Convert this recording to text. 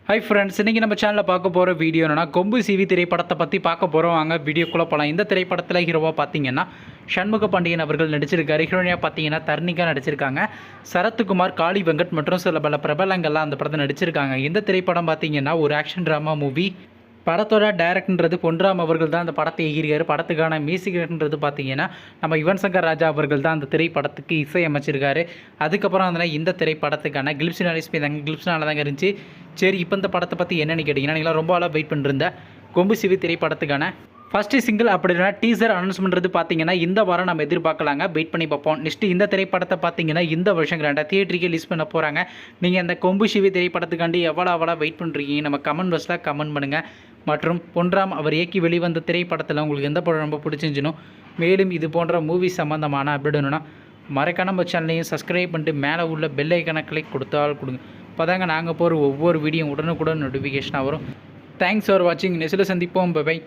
Hi friends, இன்றைக்கி நம்ம சேனலில் பார்க்க போகிற வீடியோ என்னன்னா கொம்பு சிவி திரைப்படத்தை பற்றி பார்க்க போகிறோம். வாங்க வீடியோக்குள்ளே போகலாம். இந்த திரைப்படத்தில் ஹீரோவாக பார்த்தீங்கன்னா சண்முக பாண்டியன் அவர்கள் நடிச்சிருக்காரு. ஹீரோனியாக பார்த்தீங்கன்னா தர்ணிகா நடிச்சிருக்காங்க. சரத்குமார், காளி வெங்கட் மற்றும் சில பல பிரபலங்கள்லாம் அந்த படத்தை நடிச்சிருக்காங்க. இந்த திரைப்படம் பார்த்தீங்கன்னா ஒரு ஆக்ஷன் ட்ராமா மூவி. படத்தோட டைரக்டர்ன்றது பொன்ராம் அவர்கள் தான் அந்த படத்தை எகிரியார். படத்துக்கான மியூசிக்ன்றது பார்த்தீங்கன்னா நம்ம யுவன் சங்கர் ராஜா அவர்கள் தான் அந்த திரைப்படத்துக்கு இசை அமைச்சிருக்காரு. அதுக்கப்புறம் வந்து இந்த திரைப்படத்துக்கான கிளிப்ஸ்னாலிஸ் தாங்க கிளிப்ஸ்னால தாங்க இருந்துச்சு. சரி, இப்போ இந்த படத்தை பற்றி என்னென்னு கேட்டிங்கன்னா, நீங்களாம் ரொம்ப ஆளாக வெயிட் பண்ணிருந்த கொம்பு சிவி திரைப்படத்துக்கான ஃபஸ்ட்டு சிங்கிள் அப்படின்னா டீசர் அனௌன்ஸ்மெண்ட்றது பார்த்தீங்கன்னா இந்த வாரம் நம்ம எதிர்பார்க்கலாங்க. வெயிட் பண்ணி பார்ப்போம். நெக்ஸ்ட்டு இந்த திரைப்படத்தை பார்த்தீங்கன்னா இந்த வருஷம் கிராண்டாக தியேட்டருக்கு ரிலீஸ் பண்ண போகிறாங்க. நீங்கள் அந்த கொம்பு சிவி திரைப்படத்துக்காண்டி எவ்வளோ வெயிட் பண்ணுறீங்க நம்ம கமெண்ட் பாக்ஸில் கமெண்ட் பண்ணுங்கள். மற்றும் பொன்ராம் அவர் இயக்கி வெளிவந்த திரைப்படத்தில் உங்களுக்கு எந்த படம் ரொம்ப பிடிச்சிருந்துச்சுனோ, மேலும் இது போன்ற மூவி சம்மந்தமான அப்டேட் வேணும்னா மறக்காம நம்ம சேனலையும் சப்ஸ்கிரைப் பண்ணிட்டு மேலே உள்ள பெல் ஐக்கானை கிளிக் கொடுங்க. அப்போதாங்க நாங்கள் போகிற ஒவ்வொரு வீடியோ உடனுக்குடன் நோட்டிஃபிகேஷனாக வரும். தேங்க்ஸ் ஃபார் வாட்சிங். நெக்ஸ்ட்டில் சந்திப்போம். பை.